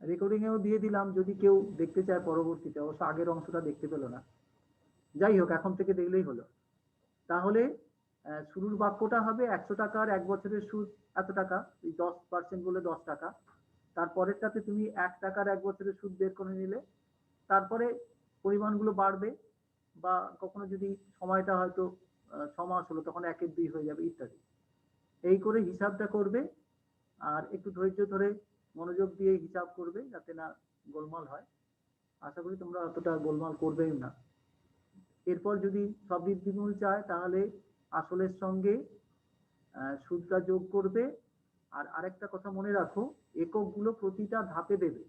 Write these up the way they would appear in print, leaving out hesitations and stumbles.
Recording এও দিয়ে দিলাম, যদি কেউ দেখতে চায় পরবর্তীতে, অবশ্য আগের অংশটা দেখতে পেলো না। যাই হোক, এখন থেকে দেখলেই হলো। তাহলে শুরুর বাক্যটা হবে 100 টাকার 1 বছরের সুদ এত টাকা, এই 10% বলে 10 টাকা। তারপরেরটাতে তুমি 1 টাকার 1 বছরের সুদ বের করে নিলে, তারপরে পরিমাণগুলো বাড়বে, বা কখনো যদি সময়টা হয়তো 6 মাস হলো, তখন 1 এর 2 হয়ে যাবে, ইত্যাদি। এই করে হিসাবটা করবে, আর একটু ধৈর্য ধরে মনোযোগ দিয়ে হিসাব করবে, যাতে না গোলমাল হয়। আশা করি তোমরা অতটা গোলমাল করবেই না। এরপর যদি সবৃদ্ধিমূল চায়, তাহলে আসলের সঙ্গে সুদটা যোগ করবে। আর আরেকটা কথা মনে রাখো, এককগুলো প্রতিটা ধাপে দেবে।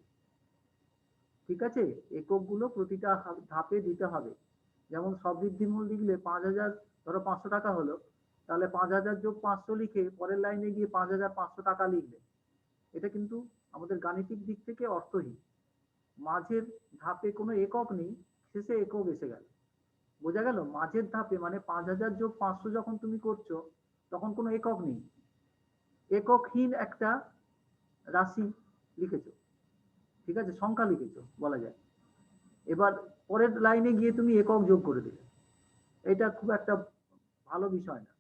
ঠিক আছে? এককগুলো প্রতিটা ধাপে দিতে হবে। যেমন সবৃদ্ধিমূল লিখলে 5,000, ধরো 500 টাকা হলো, তাহলে 5,000 যোগ 500 লিখে পরের লাইনে গিয়ে 5,500 টাকা লিখবে। এটা কিন্তু আমাদের গাণিতিক দিক থেকে অর্থহীন। মাঝের ধাপে কোনো একক নেই, শেষে একক এসে গেল। বোঝা গেল? মাঝের ধাপে মানে 5,000 যোগ 500 যখন তুমি করছো, তখন কোনো একক নেই, এককহীন একটা রাশি লিখেছো। ঠিক আছে? সংখ্যা লিখেছো বলা যায়। এবার পরের লাইনে গিয়ে তুমি একক যোগ করে দিলে, এটা খুব একটা ভালো বিষয় না।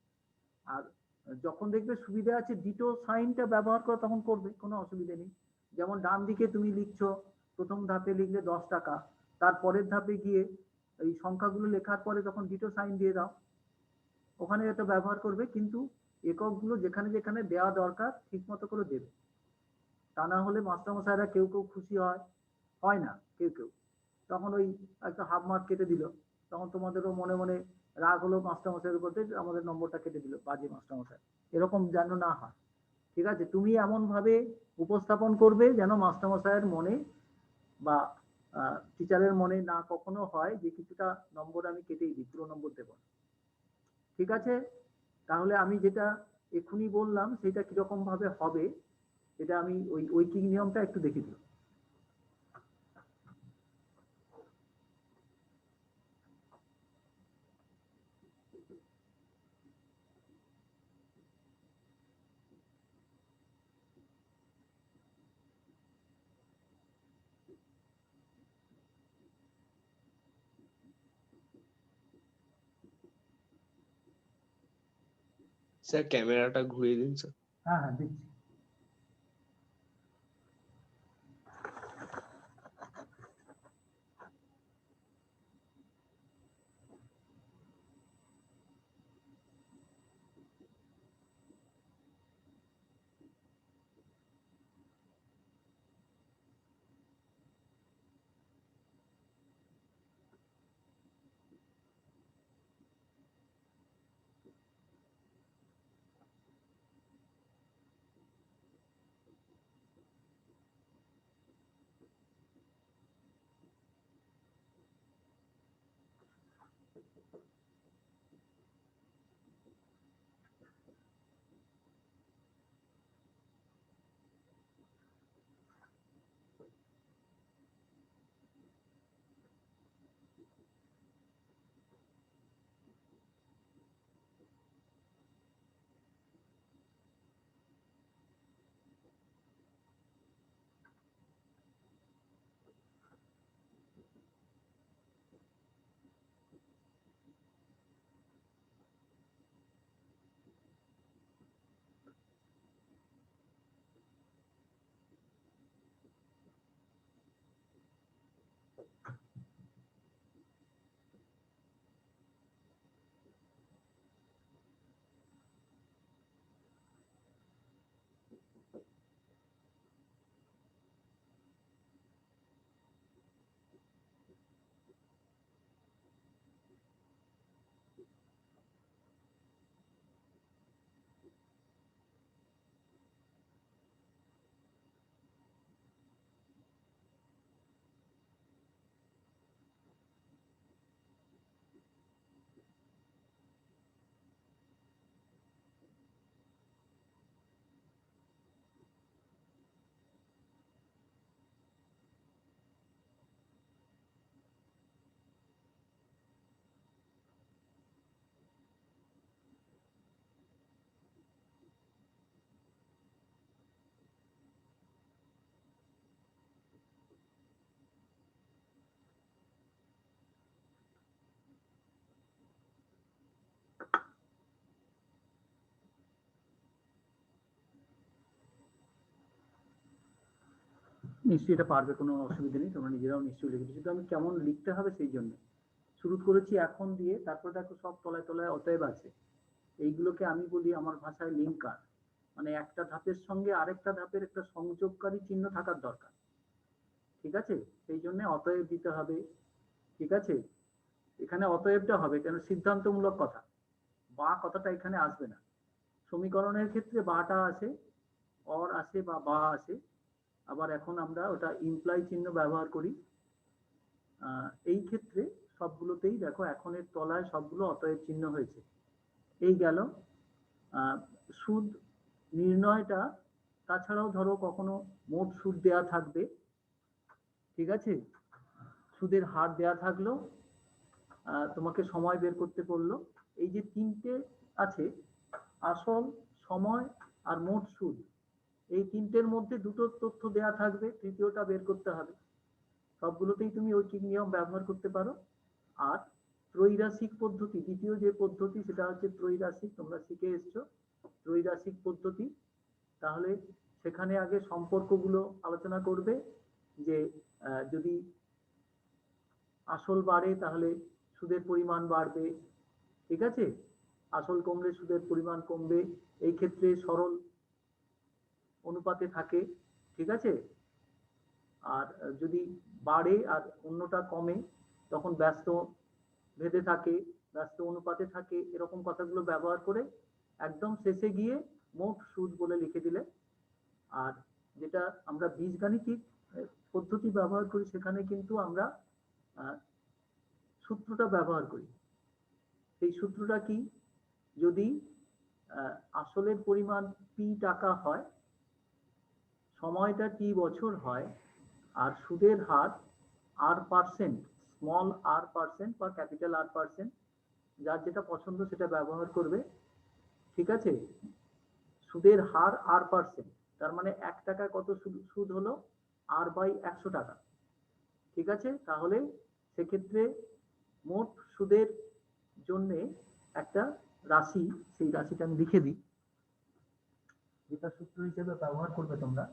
আর যখন দেখবে সুবিধা আছে দ্বিতীয় সাইনটা ব্যবহার করো, তখন করবে, কোনো অসুবিধা নেই। যেমন ডান দিকে তুমি লিখছো, প্রথম ধাপে লিখলে 10 টাকা, তারপরের ধাপে গিয়ে এই সংখ্যাগুলো লেখার পরে তখন দ্বিতীয় সাইন দিয়ে দাও, ওখানে এটা ব্যবহার করবে। কিন্তু এককগুলো যেখানে যেখানে দেওয়া দরকার ঠিক মতো করে দেবে। তা না হলে মাস্টারমশাইরা কেউ কেউ খুশি হয় না, কেউ কেউ তখন ওই একটা হাফ মার্ক কেটে দিল, তখন তোমাদেরও মনে মনে রাগ হলো মাস্টারমশাইয়ের উপর, আমাদের নম্বরটা কেটে দিল, বাজে মাস্টারমশাই। এরকম যেন না হয়। ঠিক আছে? তুমি এমন ভাবে উপস্থাপন করবে যেন মাস্টারমশাইয়ের মনে বা টিচারের মনে না কখনো হয় যে কিছুটা নম্বর আমি কেটেই দিই, পুরো নম্বর দেবো। ঠিক আছে? তাহলে আমি যেটা এক্ষুনি বললাম সেটা কিরকম ভাবে হবে, এটা আমি ওই ঐকিক নিয়মটা একটু দেখে দিই। স্যার ক্যামেরাটা ঘুরিয়ে দিন স্যার। হ্যাঁ হ্যাঁ, দিচ্ছি। নিশ্চয়ই এটা পারবে, কোনো অসুবিধা নেই, তোমরা নিজেরাও নিশ্চয়ই লিখেছো, কিন্তু আমি কেমন লিখতে হবে সেই জন্য শুরু করেছি এখন দিয়ে, তারপর দেখো সব তলায় তলায় অতএব আছে। এইগুলোকে আমি বলি আমার ভাষায় লিঙ্কার, মানে একটা ধাপের সঙ্গে আরেকটা ধাপের একটা সংযোগকারী চিহ্ন থাকার দরকার। ঠিক আছে, সেই জন্য অতএব দিতে হবে। ঠিক আছে, এখানে অতএবটা হবে কেন, সিদ্ধান্তমূলক কথা, বা কথাটা এখানে আসবে না। সমীকরণের ক্ষেত্রে বাটা আসে, অর আসে বা আসে, আবার এখন আমরা ওটা ইমপ্লাই চিহ্ন ব্যবহার করি। এই ক্ষেত্রে সবগুলোতেই দেখো এখনের তলায় সবগুলো অতএব চিহ্ন হয়েছে। এই গেল সুদ নির্ণয়টা। তাছাড়াও ধরো কখনো মোট সুদ দেয়া থাকবে, ঠিক আছে, সুদের হার দেয়া থাকলো, তোমাকে সময় বের করতে বললো। এই যে তিনটে আছে, আসল, সময় আর মোট সুদ, এই তিনটের মধ্যে দুটো তথ্য দেয়া থাকবে, তৃতীয়টা বের করতে হবে। সবগুলোতেই তুমি ঐকিক নিয়ম ব্যবহার করতে পারো। আর ত্রৈরাসিক পদ্ধতি, দ্বিতীয় যে পদ্ধতি সেটা হচ্ছে ত্রৈরাসিক, তোমরা শিখে এসছো ত্রৈরাসিক পদ্ধতি। তাহলে সেখানে আগে সম্পর্কগুলো আলোচনা করবে, যে যদি আসল বাড়ে তাহলে সুদের পরিমাণ বাড়বে, ঠিক আছে, আসল কমলে সুদের পরিমাণ কমবে, এই ক্ষেত্রে সরল অনুপাতে থাকে, ঠিক আছে। আর যদি বাড়ে আর অন্যটা কমে তখন ব্যস্ত ভেদে থাকে, ব্যস্ত অনুপাতে থাকে, এরকম কথাগুলো ব্যবহার করে একদম শেষে গিয়ে মোট সুদ বলে লিখে দিলে। আর যেটা আমরা বীজগাণিতিক পদ্ধতি ব্যবহার করি সেখানে কিন্তু আমরা সূত্রটা ব্যবহার করি। সেই সূত্রটা কি, যদি আসলের পরিমাণ পি টাকা হয়, সময়টা টি বছর হয়, আর সুদের হার r%, স্মল r% বা ক্যাপিটাল r%, যার যেটা পছন্দ সেটা ব্যবহার করবে, ঠিক আছে। সুদের হার r%, তার মানে 1 টাকায় কত সুদ হলো, r/100 টাকা, ঠিক আছে। তাহলে সেক্ষেত্রে মোট সুদের জন্য একটা রাশি, সেই রাশিটা আমি লিখে দিই, যেটা সূত্র হিসেবে ব্যবহার করবে তোমরা।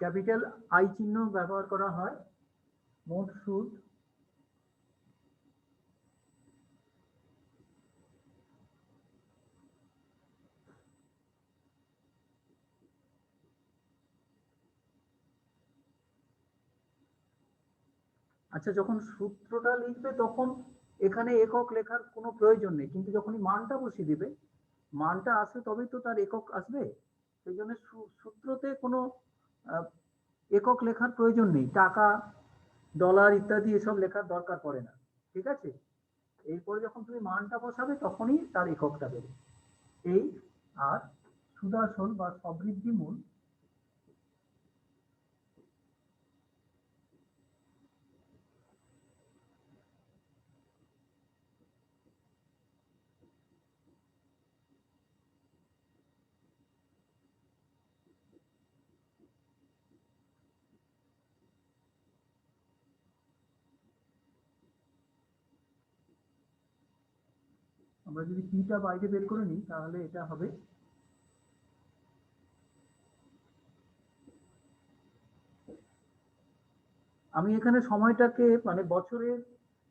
ক্যাপিটাল আই চিহ্ন ব্যবহার করা হয়। মোট সুদ আচ্ছা, যখন সূত্রটা লিখবে তখন এখানে একক লেখার কোনো প্রয়োজন নেই, কিন্তু যখনই মানটা বসিয়ে দিবে, মানটা আসবে তবেই তো তার একক আসবে। সেই জন্য সূত্রতে কোনো একক লেখার প্রয়োজন নেই, টাকা, ডলার ইত্যাদি এসব লেখার দরকার পড়ে না, ঠিক আছে। এরপরে যখন তুমি মানটা বসাবে তখনই তার এককটা দেবে। এই আর সুদাসল বা সমৃদ্ধি মূল, আমরা যদি পিটা বাইরে বের করে নিই তাহলে এটা হবে আমি এখানে সময়টাকে মানে বছরের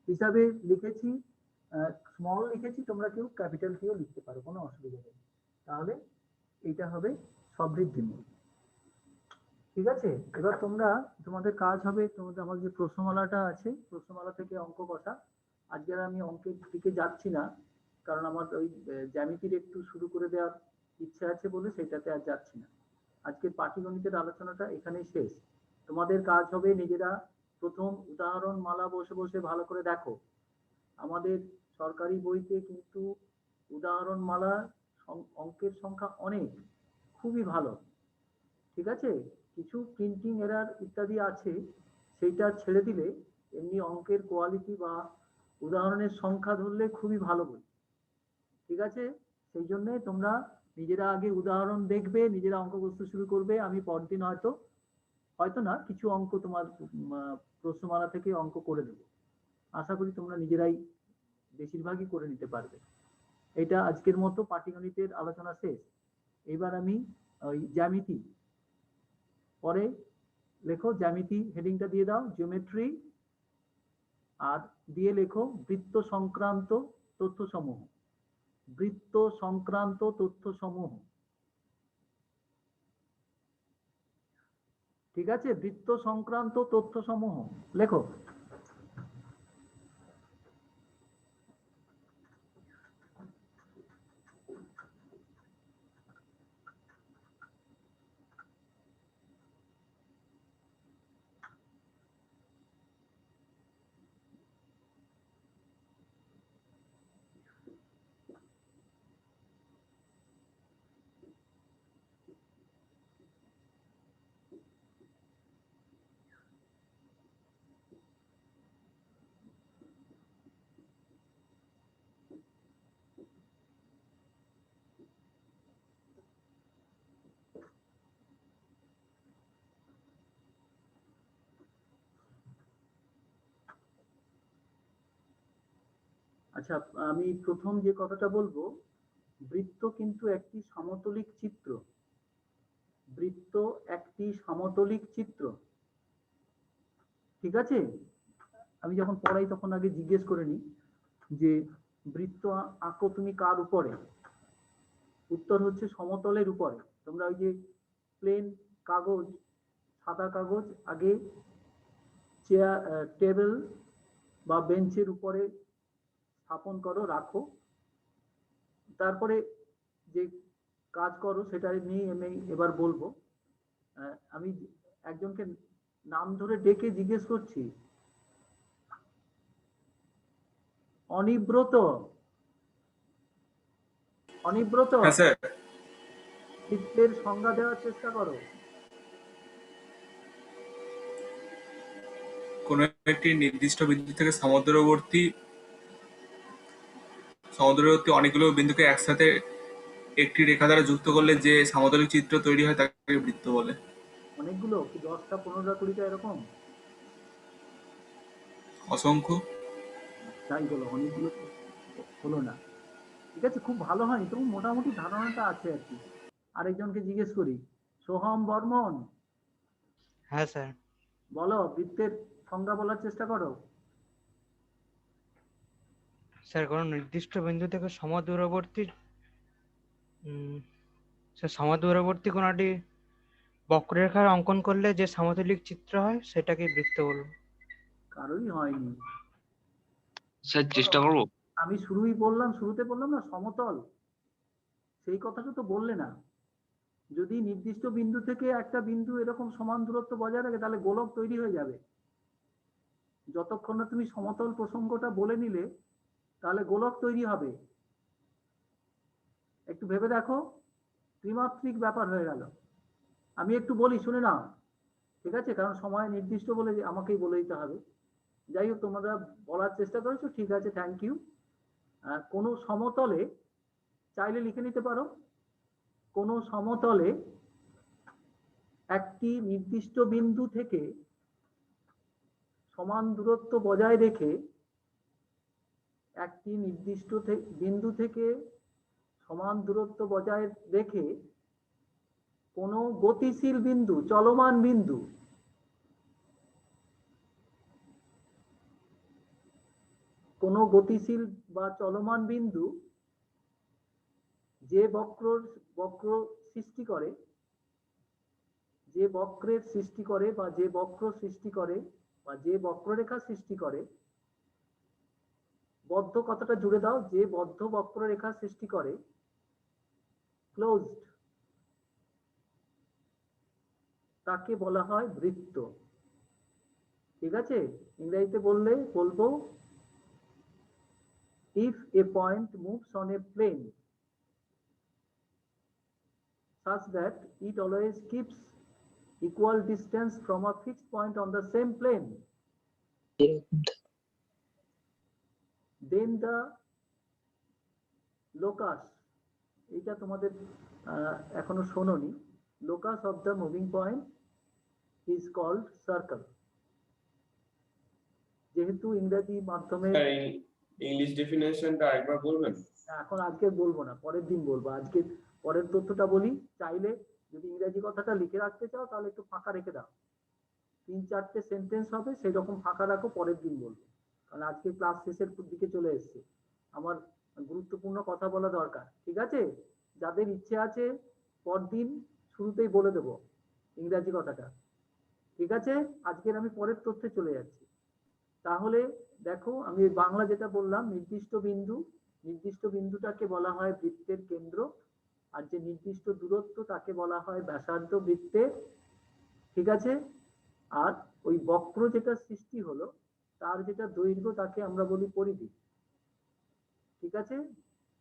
হিসাবে লিখেছি, স্মল লিখেছি, তোমরা কেউ ক্যাপিটাল কেউ লিখতে পারো, কোনো অসুবিধা নেই। তাহলে এইটা হবে সমৃদ্ধি মূল, ঠিক আছে। এবার তোমরা, তোমাদের কাজ হবে, তোমাদের আমার যে প্রশ্নমালাটা আছে প্রশ্নমালা থেকে অঙ্ক কষা। আজকে আর আমি অঙ্কের দিকে যাচ্ছি না, কারণ আমার ওই জ্যামিতির একটু শুরু করে দেওয়ার ইচ্ছা আছে বলে সেটাতে আর যাচ্ছি না। আজকের পাটিগণিতের আলোচনাটা এখানেই শেষ। তোমাদের কাজ হবে নিজেরা প্রথম উদাহরণ মালা বসে বসে ভালো করে দেখো। আমাদের সরকারি বইতে কিন্তু উদাহরণ মালা অঙ্কের সংখ্যা অনেক, খুবই ভালো। ঠিক আছে, কিছু প্রিন্টিং এরার ইত্যাদি আছে, সেইটা ছেড়ে দিলে এমনি অঙ্কের কোয়ালিটি বা উদাহরণের সংখ্যা ধরলে খুবই ভালো বই। ঠিক আছে, সেই জন্য তোমরা নিজেরা আগে উদাহরণ দেখবে, নিজেরা অঙ্ক কষতে শুরু করবে। আমি পরদিন হয়তো হয়তো না, কিছু অঙ্ক তোমার প্রশ্নমালা থেকে অঙ্ক করে দেবো। আশা করি তোমরা নিজেরাই বেশিরভাগই করে নিতে পারবে। এটা আজকের মতো পাটিগণিতের আলোচনা শেষ। এবার আমি ওই জ্যামিতি, পরে লেখো জ্যামিতি, হেডিংটা দিয়ে দাও জিওমেট্রি, আর দিয়ে লেখো বৃত্ত সংক্রান্ত তথ্য সমূহ। বৃত্ত সংক্রান্ত তথ্য সমূহ, ঠিক আছে, বৃত্ত সংক্রান্ত তথ্য সমূহ লেখো। আচ্ছা, আমি প্রথম যে কথাটা বলবো, বৃত্ত কিন্তু একটি সমতলিক চিত্র। বৃত্ত একটি সমতলিক চিত্র, ঠিক আছে। আমি যখন পড়াই তখন আগে জিজ্ঞেস করে নিই যে বৃত্ত আঁকো তুমি কার উপরে? উত্তর হচ্ছে সমতলের উপরে। তোমরা ওই যে প্লেন কাগজ, সাদা কাগজ আগে চেয়ার, টেবিল বা বেঞ্চের উপরে স্থাপন করো, রাখো, তারপরে যে কাজ করো সেটা নিয়ে আমি এবার বলবো। আমি একজনকে নাম ধরে ডেকে জিজ্ঞেস করছি, অনিব্রত, অনিব্রত, হ্যাঁ স্যার। বৃত্তের সংজ্ঞা দেওয়ার চেষ্টা করো। কোন একটি নির্দিষ্ট বিন্দু থেকে সমুদ্রবর্তী অনেকগুলো বিন্দুকে একসাথে একটি রেখা দ্বারা যুক্ত করলে যে সমতলিক চিত্র তৈরি হয় তাকে বৃত্ত বলে। অনেকগুলো কি 10টা 15টা 20টা এরকম? অসংখ্য। তাই বলো, অনেকগুলো তো হলো না। ঠিক আছে, খুব ভালো হয়নি, তবু মোটামুটি ধারণাটা আছে আর কি। আরেকজনকে জিজ্ঞেস করি, সোহম বর্মন, হ্যাঁ স্যার। বলো বৃত্তের সংজ্ঞা বলার চেষ্টা করো। স্যার কোনো নির্দিষ্ট বিন্দু থেকে সমদূরবর্তী স্যার সমদূরবর্তী কোণটি বক্ররেখার অঙ্কন করলে যে সমতলিক চিত্র হয় সেটাকে বৃত্ত বলবো। কারোরই হয়নি। স্যার চেষ্টা করবো। আমি শুরুতে বললাম না সমতল, সেই কথাটা তো বললে না। যদি নির্দিষ্ট বিন্দু থেকে একটা বিন্দু এরকম সমান দূরত্ব বজায় রাখে তাহলে গোলক তৈরি হয়ে যাবে। যতক্ষণ না তুমি সমতল প্রসঙ্গটা বলে নিলে তাহলে গোলক তৈরি হবে। একটু ভেবে দেখো, ত্রিমাত্রিক ব্যাপার হয়ে গেল। আমি একটু বলি, শুনে নাও, ঠিক আছে, কারণ সময় নির্দিষ্ট বলে আমাকেই বলে দিতে হবে। যাই হোক, তোমরা বলার চেষ্টা করেছো, ঠিক আছে, থ্যাংক ইউ। কোনো সমতলে, চাইলে লিখে নিতে পারো, কোনো সমতলে একটি নির্দিষ্ট বিন্দু থেকে সমান দূরত্ব বজায় রেখে, একটি নির্দিষ্ট বিন্দু থেকে সমান দূরত্ব বজায় রেখে কোনো গতিশীল বিন্দু, চলমান বিন্দু, কোনো গতিশীল বা চলমান বিন্দু যে বক্র সৃষ্টি করে, যে বক্রের সৃষ্টি করে বা যে বক্র সৃষ্টি করে বা যে বক্ররেখা সৃষ্টি করে, বদ্ধ কথাটা জুড়ে দাও, যে বদ্ধ বক্ররেখা সৃষ্টি করে, ক্লোজড, তাকে বলা হয় বৃত্ত। ঠিক আছে, ইংরেজিতে বলবো if a point moves on a plane such that it always keeps equal distance from a fixed point on the same plane, then the locus, এটা তোমাদের এখনো শোনোনি, locus of the moving point is called circle. যেহেতু ইংরেজি মাধ্যমে English ডেফিনেশনটা আরেকবার বলবেন? এখন আজকে বলবো না, পরের দিন বলবো। আজকে পরের তথ্যটা বলি। চাইলে যদি ইংরেজি কথাটা লিখে রাখতে চাও তাহলে একটু ফাঁকা রেখে দাও, 3-4টে সেন্টেন্স হবে সেই রকম ফাঁকা রাখো, পরের দিন বলবো। কারণ আজকে ক্লাস শেষের দিকে চলে এসেছে, আমার গুরুত্বপূর্ণ কথা বলা দরকার। ঠিক আছে, যাদের ইচ্ছে আছে পরদিন শুরুতেই বলে দেবো ইংরেজি কথাটা। ঠিক আছে, আজকের আমি পরের তথ্যে চলে যাচ্ছি। তাহলে দেখো, আমি বাংলা যেটা বললাম, নির্দিষ্ট বিন্দু, নির্দিষ্ট বিন্দুটাকে বলা হয় বৃত্তের কেন্দ্র, আর যে নির্দিষ্ট দূরত্ব তাকে বলা হয় ব্যাসার্ধ বৃত্তের। ঠিক আছে, আর ওই বক্র যেটা সৃষ্টি হলো তার যেটা দৈর্ঘ্য তাকে আমরা বলি পরিধি। ঠিক আছে,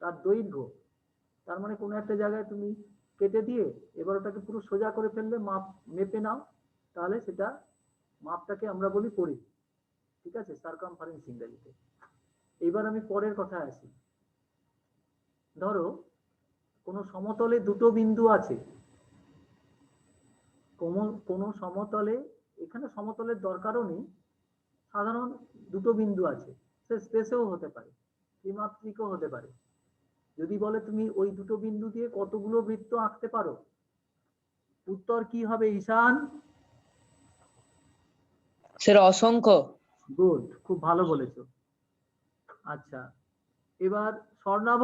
তার দৈর্ঘ্য, তার মানে কোনো একটা জায়গায় তুমি কেটে দিয়ে এবার ওটাকে পুরো সোজা করে ফেললে, মাপ মেপে নাও, তাহলে সেটা মাপটাকে আমরা বলি পরিধি। ঠিক আছে, সার্কামফারেন্স ইংরেজিতে। এবার আমি পরের কথায় আসি। ধরো কোনো সমতলে দুটো বিন্দু আছে, কোনো সমতলে, এখানে সমতলের দরকারও নেই, সাধারণ দুটো বিন্দু আছে, সে স্পেসেও হতে পারে, ত্রিমাত্রিকও হতে পারে। যদি বলে তুমি ওই দুটো বিন্দু দিয়ে কতগুলো বৃত্ত আঁকতে পারো, উত্তর কি হবে ঈশান? স্যার অসংখ্য। গুড, খুব ভালো বলেছো। আচ্ছা, এবার স্বর্ণাভ,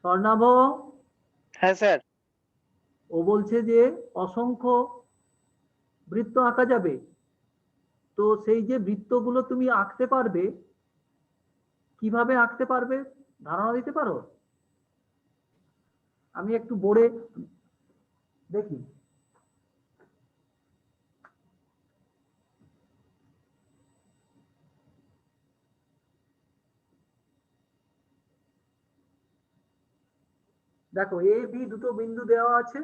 স্বর্ণাভ, হ্যাঁ স্যার। ও বলছে যে অসংখ্য বৃত্ত আঁকা যাবে, তো সেই যে বৃত্তগুলো তুমি আঁকতে পারবে, কিভাবে আঁকতে পারবে ধারণা দিতে পারো? আমি একটু বোর্ডে দেখি। দেখো, এ বি দুটো বিন্দু দেওয়া আছে।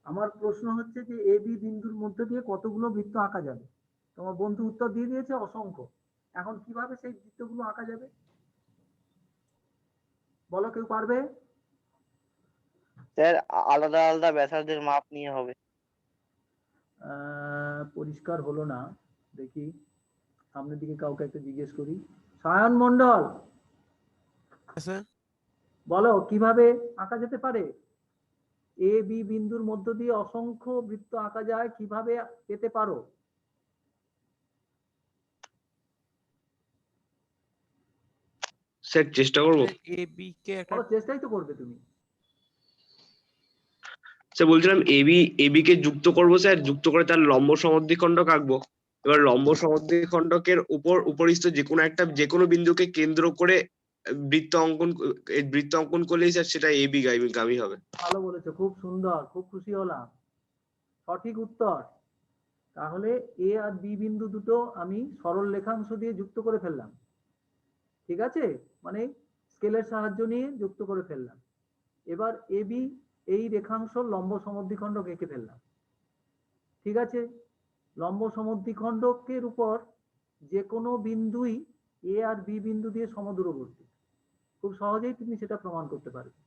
আমার প্রশ্ন হচ্ছে যে এ বি বিন্দুর মধ্যে দিয়ে কতগুলো বৃত্ত আঁকা যাবে? তোমার বন্ধু উত্তর দিয়ে দিয়েছে অসংখ্য। এখন কিভাবে সেই বৃত্তগুলো আঁকা যাবে বলো, কেউ পারবে? স্যার আলাদা আলাদা ব্যাসার্ধের মাপ নিয়ে হবে। পরিষ্কার হলো না, দেখি সামনের দিকে কাউকে একটা জিজ্ঞেস করি। সায়ন মন্ডল, বলো কিভাবে আঁকা যেতে পারে? এ বি বিন্দুর মধ্য দিয়ে অসংখ্য বৃত্ত আঁকা যায়, কিভাবে পেতে পারো? স্যার চেষ্টা করবো। এ বি কে একটা চেষ্টাই তো করবে তুমি। স্যার বলছিলাম এবি কে যুক্ত করবো স্যার, যুক্ত করে তার লম্ব সমদ্বিখণ্ডক আঁকবো। এবার লম্ব সমদ্বিখণ্ডকের উপরিস্থ যে কোনো বিন্দুকে কেন্দ্র করে বৃত্ত অঙ্কন করলেই স্যার সেটা এবি গামী হবে। ভালো বলেছো, খুব সুন্দর, খুব খুশি হলাম, সঠিক উত্তর। তাহলে এ আর বি বিন্দু দুটো আমি সরল রেখাংশ দিয়ে যুক্ত করে ফেললাম। ঠিক আছে, মানে স্কেলের সাহায্য নিয়ে যুক্ত করে ফেললাম। এবার এ বি এই রেখাংশ লম্ব সমদ্বিখণ্ডক এঁকে ফেললাম। ঠিক আছে, লম্ব সমদ্বিখণ্ডকের উপর যে কোনো বিন্দুই এ আর বি বিন্দু দিয়ে সমদূরবর্তী, খুব সহজেই তুমি সেটা প্রমাণ করতে পারবে।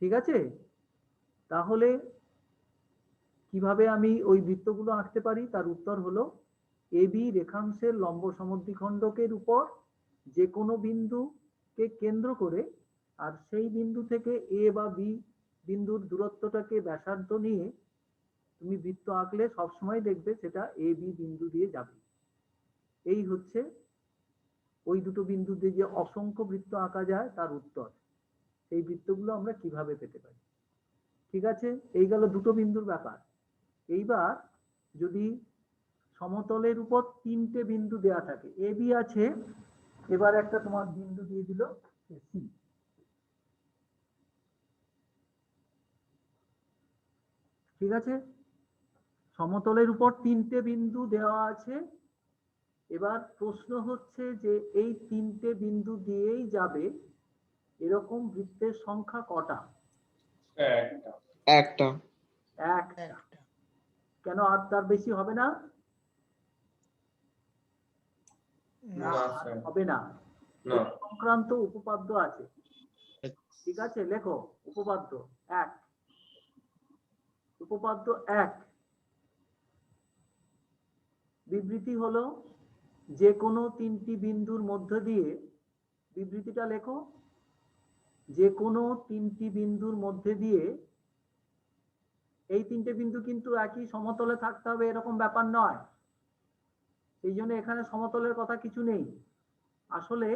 ঠিক আছে, তাহলে কিভাবে আমি ওই বৃত্তগুলো আঁকতে পারি তার উত্তর হলো, এ বি রেখাংশের লম্ব সমদ্বিখণ্ডকের উপর যে কোনো বিন্দুকে কেন্দ্র করে, আর সেই বিন্দু থেকে এ বা বি বিন্দুর দূরত্বটাকে ব্যাসার্ধ নিয়ে তুমি বৃত্ত আঁকলে সবসময় দেখবে সেটা এ বি বিন্দু দিয়ে যাবে। এই হচ্ছে ওই দুটো বিন্দু দিয়ে যে অসংখ্য বৃত্ত আঁকা যায় তার উত্তর। এই বৃত্তগুলো আমরা কিভাবে পেতে পারি। ঠিক আছে, এই গেল দুটো বিন্দুর ব্যাপার। এইবার যদি সমতলের উপর 3টে বিন্দু দেয়া থাকে, এ বি আছে, এবার একটা তোমার বিন্দু দিয়ে দিল সি। ঠিক আছে, সমতলের উপর 3টে বিন্দু দেওয়া আছে। এবার প্রশ্ন হচ্ছে যে এই 3টে বিন্দু দিয়েই যাবে এরকম বৃত্তের সংখ্যা কটা? একটা। একটা। একটা। কেন আর তার বেশি হবে না? না স্যার, হবে না। না। সংক্রান্ত উপপাদ্য আছে, ঠিক আছে? লেখো উপপাদ্য 1। উপপাদ্য 1 বিবৃতি হলো যে কোনো 3টি বিন্দুর মধ্য দিয়ে, বিবৃতিটা লেখো, যে কোনো 3টি বিন্দুর মধ্যে দিয়ে, এই 3টে বিন্দু কিন্তু একই সমতলে থাকতে হবে এরকম ব্যাপার নয়, সেই জন্য এখানে সমতলের কথা কিছু নেই। আসলে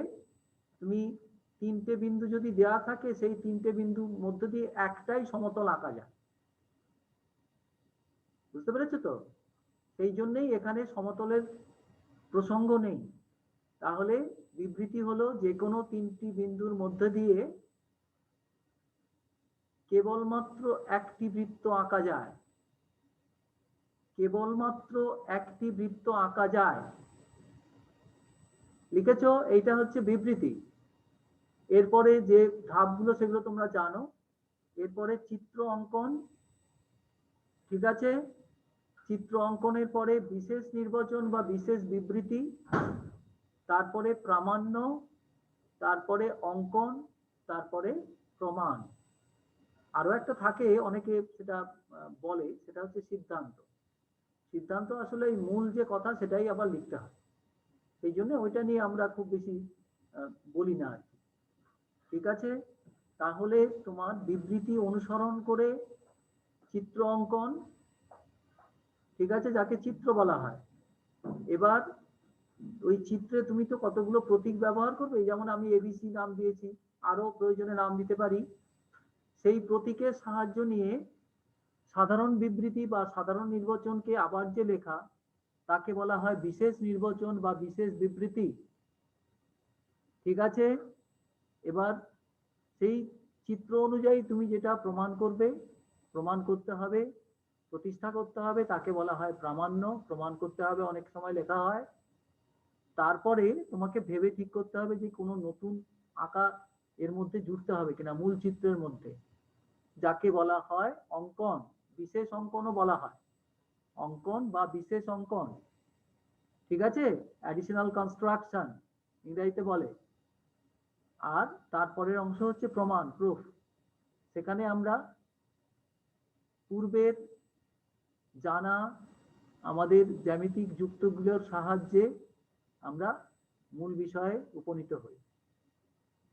তুমি 3টে বিন্দু যদি দেওয়া থাকে সেই 3টে বিন্দুর মধ্য দিয়ে একটাই সমতল আঁকা যায়, বুঝতে পেরেছো তো? সেই জন্যই এখানে সমতলের প্রসঙ্গ নেই। তাহলে বিবৃতি হলো যে কোনো 3টি বিন্দুর মধ্য দিয়ে কেবলমাত্র একটি বৃত্ত আঁকা যায়, কেবলমাত্র একটি বৃত্ত আঁকা যায়। লিখেছো? এইটা হচ্ছে বিবৃতি। এরপরে যে ধাপগুলো সেগুলো তোমরা জানো। এরপরে চিত্র অঙ্কন, ঠিক আছে? চিত্র অঙ্কনের পরে বিশেষ নির্বাচন বা বিশেষ বিবৃতি, তারপরে প্রামাণ্য, তারপরে অঙ্কন, তারপরে প্রমাণ। আরো একটা থাকে, অনেকে সেটা বলে, সেটা হচ্ছে সিদ্ধান্ত। সিদ্ধান্ত আসলে এই মূল যে কথা সেটাই আবার লিখতে হয়, সেই জন্য ওইটা নিয়ে আমরা খুব বেশি বলি না আর কি, ঠিক আছে? তাহলে তোমার বিবৃতি অনুসরণ করে চিত্র অঙ্কন, ঠিক আছে, যাকে চিত্র বলা হয়। এবার ওই চিত্রে তুমি তো কতগুলো প্রতীক ব্যবহার করবে, যেমন আমি এবিসি নাম দিয়েছি, আরো প্রয়োজনে নাম দিতে পারি। সেই প্রতীকের সাহায্য নিয়ে সাধারণ বিবৃতি বা সাধারণ নির্বাচনকে আবার যে লেখা, তাকে বলা হয় বিশেষ নির্বাচন বা বিশেষ বিবৃতি, ঠিক আছে? এবার সেই চিত্র অনুযায়ী তুমি যেটা প্রমাণ করবে, প্রমাণ করতে হবে, প্রতিষ্ঠা করতে হবে, তাকে বলা হয় প্রামাণ্য। প্রমাণ করতে হবে অনেক সময় লেখা হয়। তারপরে তোমাকে ভেবে ঠিক করতে হবে যে কোনো নতুন আঁকা এর মধ্যে জুড়তে হবে কিনা মূল চিত্রের মধ্যে, যাকে বলা হয় অঙ্কন। বিশেষ অঙ্কনও বলা হয়, অঙ্কন বা বিশেষ অঙ্কন, ঠিক আছে? অ্যাডিশনাল কনস্ট্রাকশন ইংরেজিতে বলে। আর তারপরের অংশ হচ্ছে প্রমাণ, প্রুফ। সেখানে আমরা পূর্বের জানা আমাদের জ্যামিতিক যুক্তগুলোর সাহায্যে আমরা মূল বিষয়ে উপনীত হই,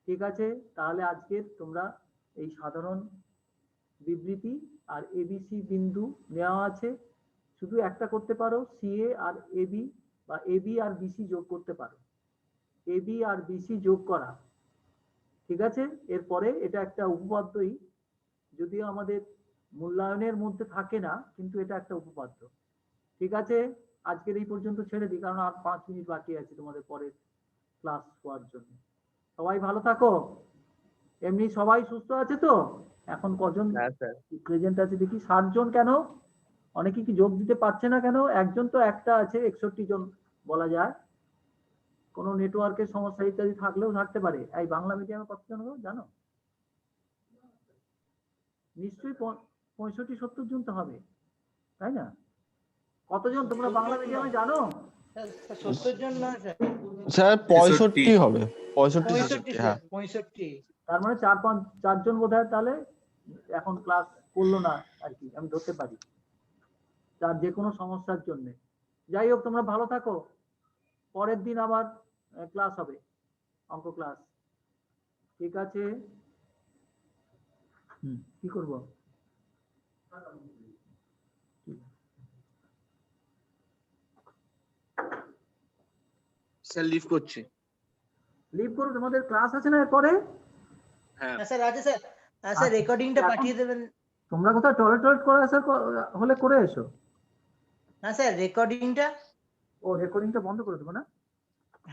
ঠিক আছে? তাহলে আজকের তোমরা এই সাধারণ বিবৃতি আর এবিসি বিন্দু নেওয়া আছে, শুধু একটা করতে পারো, সিএ আর এবি বা এবি আর বিসি যোগ করতে পারো, এবি আর বিসি যোগ করা, ঠিক আছে? এরপরে এটা একটা উপপাদ্যই, যদিও আমাদের মূল্যায়নের মধ্যে থাকে না, কিন্তু এটা একটা উপপাদ্য, ঠিক আছে? আজকের এই পর্যন্ত ছেড়ে দিই, কারণ আর 5 মিনিট বাকি আছে তোমাদের পরের ক্লাস হওয়ার জন্য। সবাই ভালো থাকো। এমনি সবাই সুস্থ আছে তো? এখন কজন প্রেজেন্ট আছে দেখি? 60 জন। কেন অনেকে কি যোগ দিতে পারছে না কেন? একজন তো একটা আছে, 61 জন বলা যায়। কোনো নেটওয়ার্কের সমস্যা ইত্যাদি থাকলেও থাকতে পারে। এই বাংলা মিডিয়ামে কতজন গো জানো? নিশ্চয়ই 65-70 জন তো হবে, তাই না? কতজন তোমরা বাংলা মিডিয়ামে জানো? 70 জন না স্যার, স্যার 65 65 হবে, 65 65 হ্যাঁ। স্যার, 65। তার মানে 4 জন বোধ হয় তাহলে এখন ক্লাস করলো না আর কি, আমি ধরতে পারি, তার যে কোনো সমস্যার জন্য। যাই হোক, তোমরা ভালো থাকো। পরের দিন আবার ক্লাস হবে, অঙ্ক ক্লাস, ঠিক আছে? কি করবো? স্যার লিভ করছি। লিভ করো, তোমাদের ক্লাস আছে না এরপরে? হ্যাঁ স্যার আছে স্যার, স্যার রেকর্ডিংটা পাঠিয়ে দেবেন। তোমরা কোথাও টয়লেট করে আসার হলে করে এসো। না স্যার, রেকর্ডিংটা। ও, রেকর্ডিংটা বন্ধ করে দেবো না?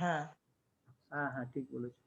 হ্যাঁ হ্যাঁ হ্যাঁ, ঠিক বলেছো।